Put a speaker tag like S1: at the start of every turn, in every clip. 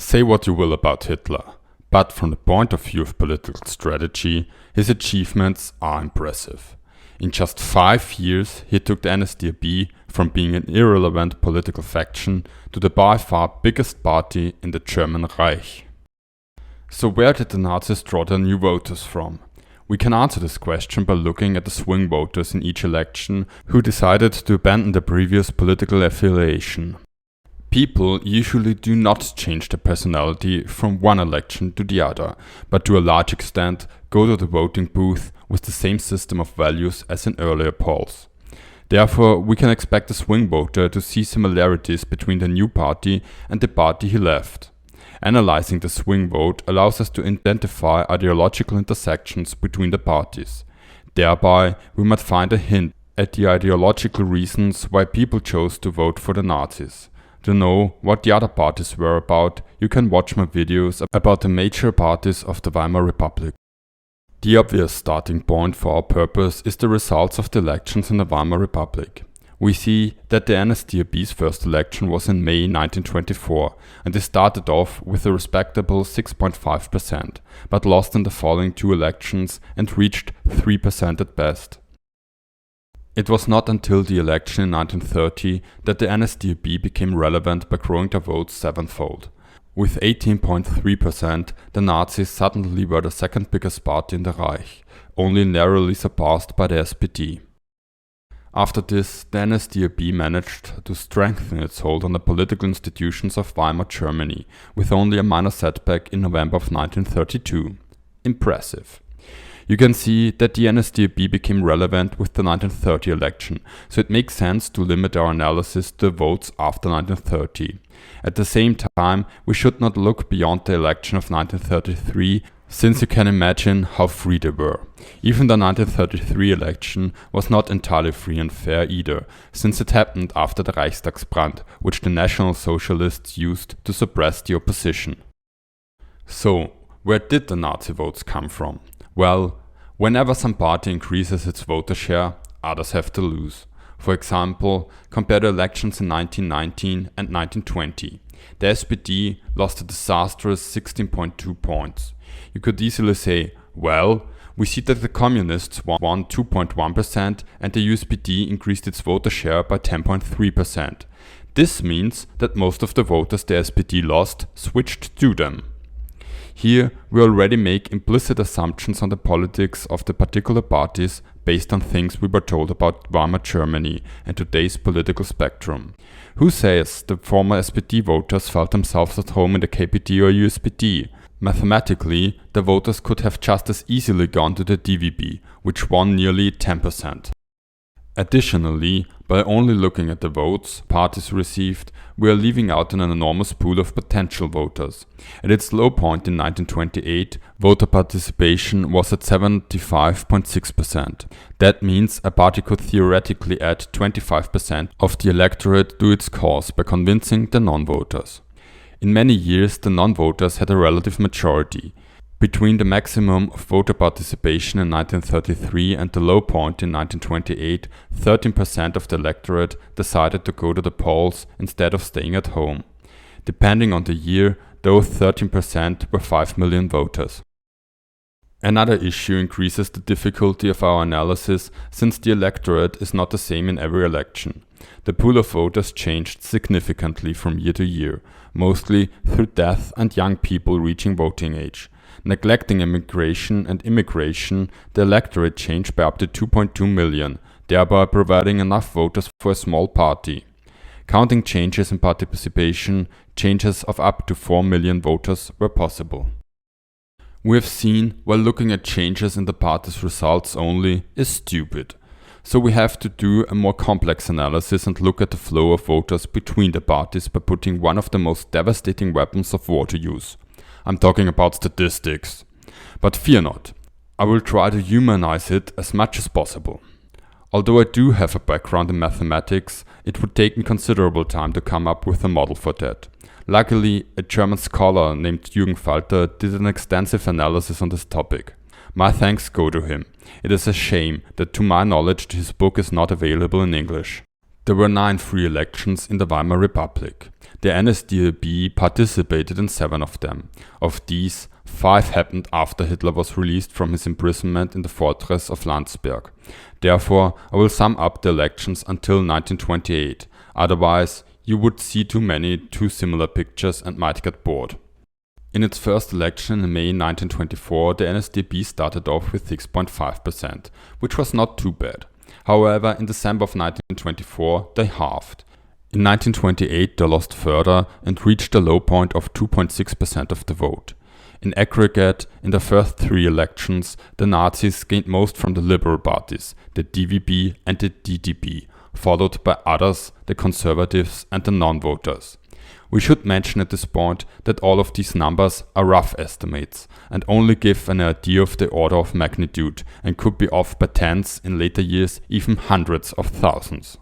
S1: Say what you will about Hitler, but from the point of view of political strategy, his achievements are impressive. In just 5 years, he took the NSDAP from being an irrelevant political faction to the by far biggest party in the German Reich. So where did the Nazis draw their new voters from? We can answer this question by looking at the swing voters in each election who decided to abandon their previous political affiliation. People usually do not change their personality from one election to the other, but to a large extent go to the voting booth with the same system of values as in earlier polls. Therefore, we can expect the swing voter to see similarities between the new party and the party he left. Analyzing the swing vote allows us to identify ideological intersections between the parties. Thereby, we might find a hint at the ideological reasons why people chose to vote for the Nazis. To know what the other parties were about, you can watch my videos about the major parties of the Weimar Republic. The obvious starting point for our purpose is the results of the elections in the Weimar Republic. We see that the NSDAP's first election was in May 1924, and they started off with a respectable 6.5%, but lost in the following two elections and reached 3% at best. It was not until the election in 1930 that the NSDAP became relevant by growing their votes sevenfold. With 18.3%, the Nazis suddenly were the second biggest party in the Reich, only narrowly surpassed by the SPD. After this, the NSDAP managed to strengthen its hold on the political institutions of Weimar Germany, with only a minor setback in November of 1932. Impressive. You can see that the NSDAP became relevant with the 1930 election, so it makes sense to limit our analysis to the votes after 1930. At the same time, we should not look beyond the election of 1933, since you can imagine how free they were. Even the 1933 election was not entirely free and fair either, since it happened after the Reichstagsbrand, which the National Socialists used to suppress the opposition. So, where did the Nazi votes come from? Well, whenever some party increases its voter share, others have to lose. For example, compare the elections in 1919 and 1920. The SPD lost a disastrous 16.2 points. You could easily say, well, we see that the Communists won 2.1% and the USPD increased its voter share by 10.3%. This means that most of the voters the SPD lost switched to them. Here, we already make implicit assumptions on the politics of the particular parties based on things we were told about Weimar Germany and today's political spectrum. Who says the former SPD voters felt themselves at home in the KPD or USPD? Mathematically, the voters could have just as easily gone to the DVB, which won nearly 10%. Additionally, by only looking at the votes parties received, we are leaving out an enormous pool of potential voters. At its low point in 1928, voter participation was at 75.6%. That means a party could theoretically add 25% of the electorate to its cause by convincing the non-voters. In many years, the non-voters had a relative majority. Between the maximum of voter participation in 1933 and the low point in 1928, 13% of the electorate decided to go to the polls instead of staying at home. Depending on the year, those 13% were 5 million voters. Another issue increases the difficulty of our analysis since the electorate is not the same in every election. The pool of voters changed significantly from year to year, mostly through death and young people reaching voting age. Neglecting immigration and immigration, the electorate changed by up to 2.2 million, thereby providing enough voters for a small party. Counting changes in participation, changes of up to 4 million voters were possible. We have seen, while looking at changes in the party's results only is stupid. So we have to do a more complex analysis and look at the flow of voters between the parties by putting one of the most devastating weapons of war to use. I'm talking about statistics. But fear not, I will try to humanize it as much as possible. Although I do have a background in mathematics, it would take me considerable time to come up with a model for that. Luckily, a German scholar named Falter did an extensive analysis on this topic. My thanks go to him. It is a shame that to my knowledge his book is not available in English. There were 9 free elections in the Weimar Republic. The NSDAP participated in 7 of them. Of these, 5 happened after Hitler was released from his imprisonment in the fortress of Landsberg. Therefore, I will sum up the elections until 1928, otherwise you would see too similar pictures and might get bored. In its first election in May 1924, the NSDAP started off with 6.5%, which was not too bad. However, in December of 1924, they halved. In 1928, they lost further and reached a low point of 2.6% of the vote. In aggregate, in the first 3 elections, the Nazis gained most from the liberal parties, the DVB and the DDP, followed by others, the conservatives and the non-voters. We should mention at this point that all of these numbers are rough estimates and only give an idea of the order of magnitude and could be off by tens, in later years even hundreds of thousands.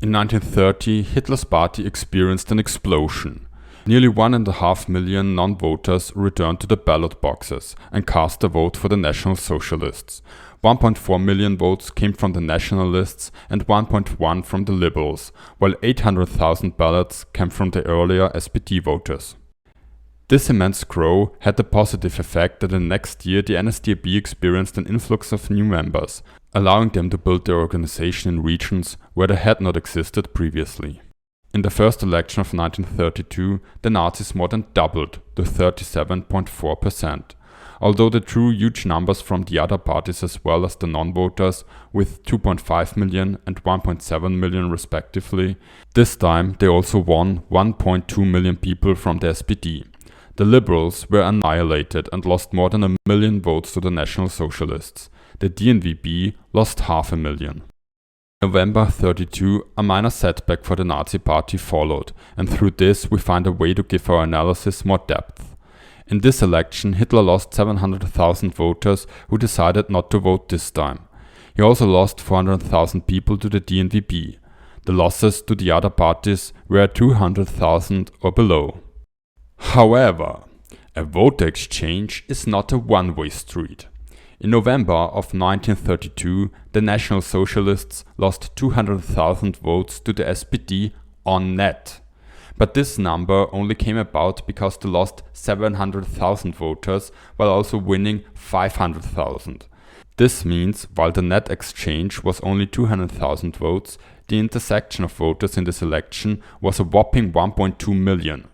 S1: In 1930, Hitler's party experienced an explosion. Nearly 1.5 million non-voters returned to the ballot boxes and cast a vote for the National Socialists. 1.4 million votes came from the Nationalists and 1.1 from the Liberals, while 800,000 ballots came from the earlier SPD voters. This immense growth had the positive effect that the next year the NSDAP experienced an influx of new members, allowing them to build their organization in regions where they had not existed previously. In the first election of 1932, the Nazis more than doubled to 37.4%. Although they drew huge numbers from the other parties as well as the non-voters, with 2.5 million and 1.7 million respectively, this time they also won 1.2 million people from the SPD. The Liberals were annihilated and lost more than 1 million votes to the National Socialists. The DNVB lost 500,000. In November 1932, a minor setback for the Nazi party followed, and through this we find a way to give our analysis more depth. In this election, Hitler lost 700,000 voters who decided not to vote this time. He also lost 400,000 people to the DNVB. The losses to the other parties were 200,000 or below. However, a voter exchange is not a one-way street. In November of 1932, the National Socialists lost 200,000 votes to the SPD on net. But this number only came about because they lost 700,000 voters while also winning 500,000. This means while the net exchange was only 200,000 votes, the intersection of voters in this election was a whopping 1.2 million.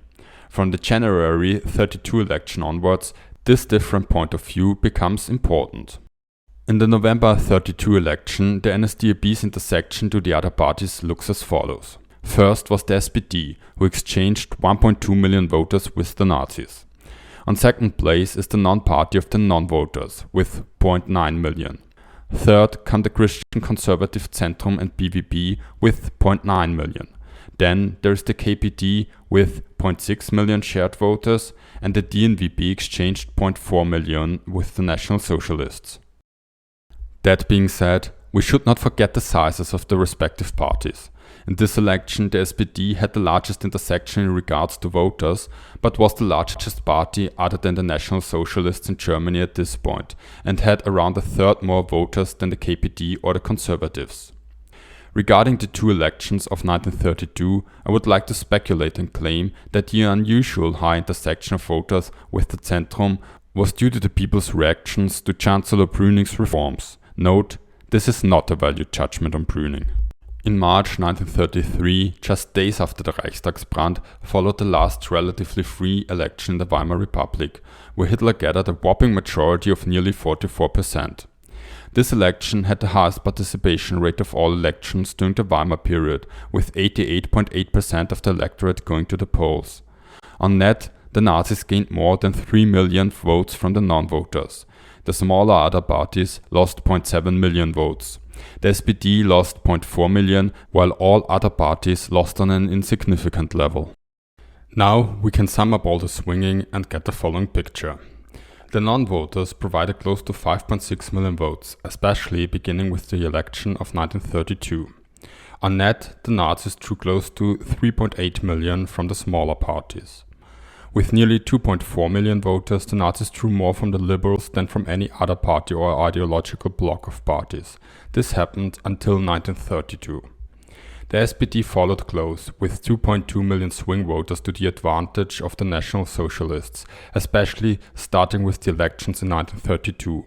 S1: From the January 1932 election onwards, this different point of view becomes important. In the November 1932 election, the NSDAP's intersection to the other parties looks as follows. First was the SPD, who exchanged 1.2 million voters with the Nazis. On second place is the non-party of the non-voters, with 0.9 million. Third come the Christian Conservative Zentrum and BVB with 0.9 million. Then there is the KPD with 0.6 million shared voters, and the DNVB exchanged 0.4 million with the National Socialists. That being said, we should not forget the sizes of the respective parties. In this election, the SPD had the largest intersection in regards to voters, but was the largest party other than the National Socialists in Germany at this point, and had around a third more voters than the KPD or the Conservatives. Regarding the 2 elections of 1932, I would like to speculate and claim that the unusual high intersection of voters with the Zentrum was due to the people's reactions to Chancellor Brüning's reforms. Note, this is not a value judgment on Brüning. In March 1933, just days after the Reichstagsbrand, followed the last relatively free election in the Weimar Republic, where Hitler gathered a whopping majority of nearly 44%. This election had the highest participation rate of all elections during the Weimar period, with 88.8% of the electorate going to the polls. On net, the Nazis gained more than 3 million votes from the non-voters. The smaller other parties lost 0.7 million votes. The SPD lost 0.4 million, while all other parties lost on an insignificant level. Now we can sum up all the swinging and get the following picture. The non-voters provided close to 5.6 million votes, especially beginning with the election of 1932. On net, the Nazis drew close to 3.8 million from the smaller parties. With nearly 2.4 million voters, the Nazis drew more from the Liberals than from any other party or ideological bloc of parties. This happened until 1932. The SPD followed close, with 2.2 million swing voters to the advantage of the National Socialists, especially starting with the elections in 1932.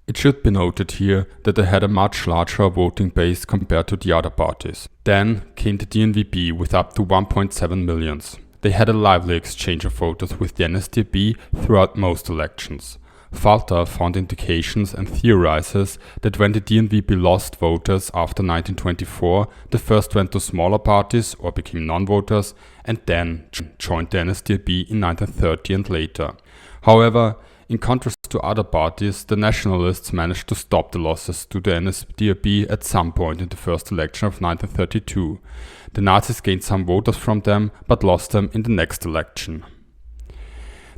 S1: It should be noted here that they had a much larger voting base compared to the other parties. Then came the DNVB with up to 1.7 million. They had a lively exchange of voters with the NSDAP throughout most elections. Falter found indications and theorizes that when the DNVB lost voters after 1924, they first went to smaller parties or became non-voters and then joined the NSDAP in 1930 and later. However, in contrast to other parties, the nationalists managed to stop the losses to the NSDAP at some point in the first election of 1932. The Nazis gained some voters from them, but lost them in the next election.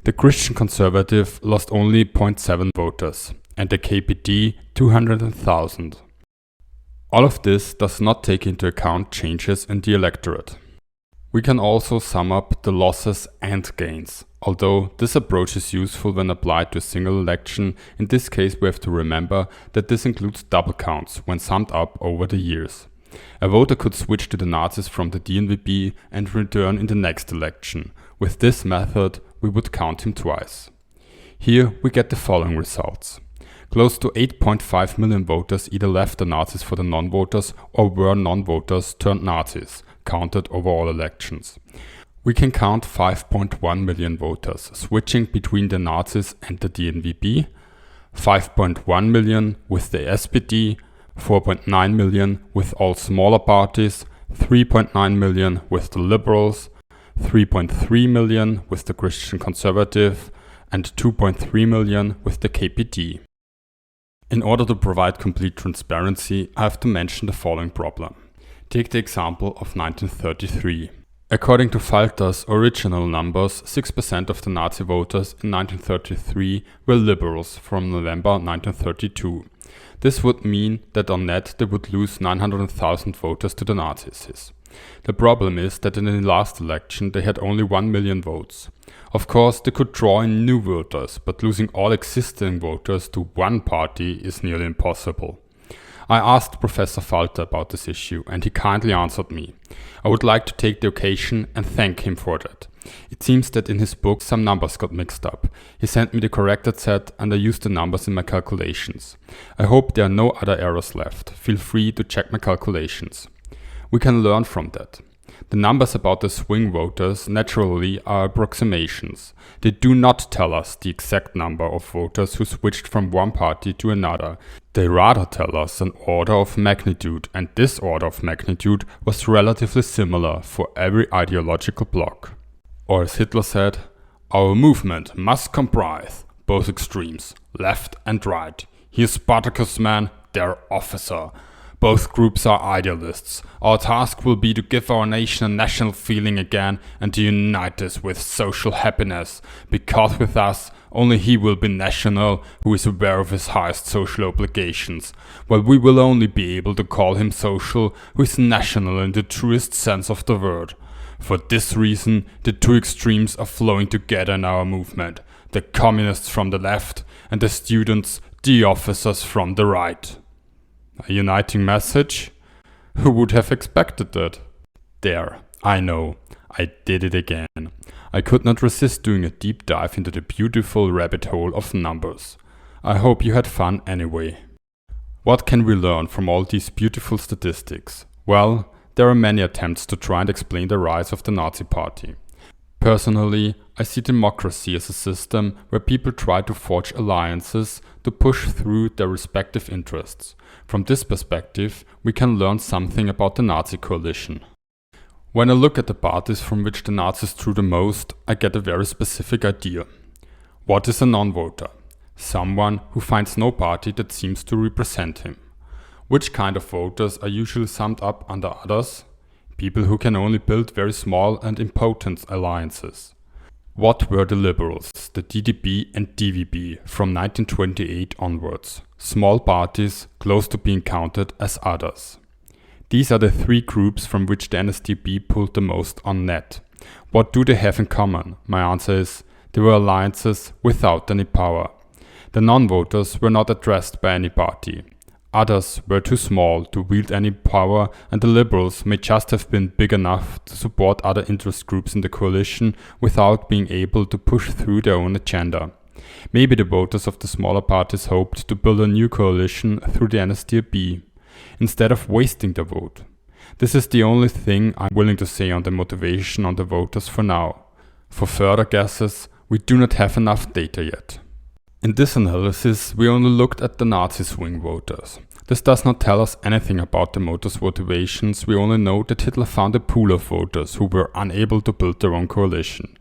S1: The Christian Conservative lost only 0.7 voters, and the KPD 200,000. All of this does not take into account changes in the electorate. We can also sum up the losses and gains. Although this approach is useful when applied to a single election, in this case we have to remember that this includes double counts when summed up over the years. A voter could switch to the Nazis from the DNVB and return in the next election. With this method, we would count him twice. Here we get the following results. Close to 8.5 million voters either left the Nazis for the non-voters or were non-voters turned Nazis, counted over all elections. We can count 5.1 million voters switching between the Nazis and the DNVB, 5.1 million with the SPD, 4.9 million with all smaller parties, 3.9 million with the Liberals, 3.3 million with the Christian Conservative, and 2.3 million with the KPD. In order to provide complete transparency, I have to mention the following problem. Take the example of 1933. According to Falter's original numbers, 6% of the Nazi voters in 1933 were liberals from November 1932. This would mean that on net they would lose 900,000 voters to the Nazis. The problem is that in the last election they had only 1 million votes. Of course, they could draw in new voters, but losing all existing voters to one party is nearly impossible. I asked Professor Falter about this issue and he kindly answered me. I would like to take the occasion and thank him for that. It seems that in his book some numbers got mixed up. He sent me the corrected set and I used the numbers in my calculations. I hope there are no other errors left. Feel free to check my calculations. We can learn from that. The numbers about the swing voters naturally are approximations. They do not tell us the exact number of voters who switched from one party to another. They rather tell us an order of magnitude, and this order of magnitude was relatively similar for every ideological bloc. Or as Hitler said, our movement must comprise both extremes, left and right. He is Spartacus' man, their officer. Both groups are idealists. Our task will be to give our nation a national feeling again and to unite us with social happiness, because with us only he will be national who is aware of his highest social obligations, while we will only be able to call him social who is national in the truest sense of the word. For this reason, the two extremes are flowing together in our movement, the communists from the left and the students, the officers from the right. A uniting message? Who would have expected that? There, I know, I did it again. I could not resist doing a deep dive into the beautiful rabbit hole of numbers. I hope you had fun anyway. What can we learn from all these beautiful statistics? Well, there are many attempts to try and explain the rise of the Nazi Party. Personally, I see democracy as a system where people try to forge alliances to push through their respective interests. From this perspective, we can learn something about the Nazi coalition. When I look at the parties from which the Nazis drew the most, I get a very specific idea. What is a non-voter? Someone who finds no party that seems to represent him. Which kind of voters are usually summed up under others? People who can only build very small and impotent alliances. What were the liberals, the DDP and DVB from 1928 onwards? Small parties close to being counted as others. These are the three groups from which the NSDAP pulled the most on net. What do they have in common? My answer is, they were alliances without any power. The non-voters were not addressed by any party. Others were too small to wield any power, and the Liberals may just have been big enough to support other interest groups in the coalition without being able to push through their own agenda. Maybe the voters of the smaller parties hoped to build a new coalition through the NSDAP, instead of wasting their vote. This is the only thing I'm willing to say on the motivation on the voters for now. For further guesses, we do not have enough data yet. In this analysis, we only looked at the Nazi swing voters. This does not tell us anything about the voters' motivations, we only know that Hitler found a pool of voters who were unable to build their own coalition.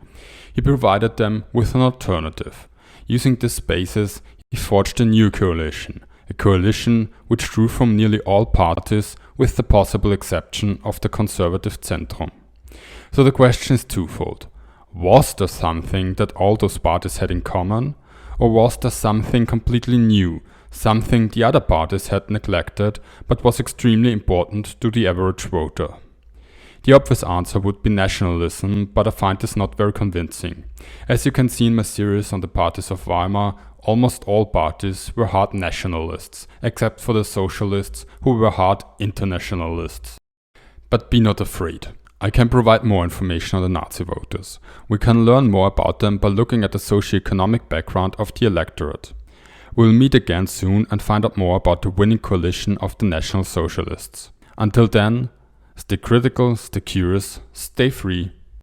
S1: He provided them with an alternative. Using this basis, he forged a new coalition, a coalition which drew from nearly all parties with the possible exception of the conservative Zentrum. So the question is twofold. Was there something that all those parties had in common? Or was there something completely new, something the other parties had neglected but was extremely important to the average voter? The obvious answer would be nationalism, but I find this not very convincing. As you can see in my series on the parties of Weimar, almost all parties were hard nationalists, except for the socialists who were hard internationalists. But be not afraid. I can provide more information on the Nazi voters. We can learn more about them by looking at the socio-economic background of the electorate. We'll meet again soon and find out more about the winning coalition of the National Socialists. Until then, stay critical, stay curious, stay free,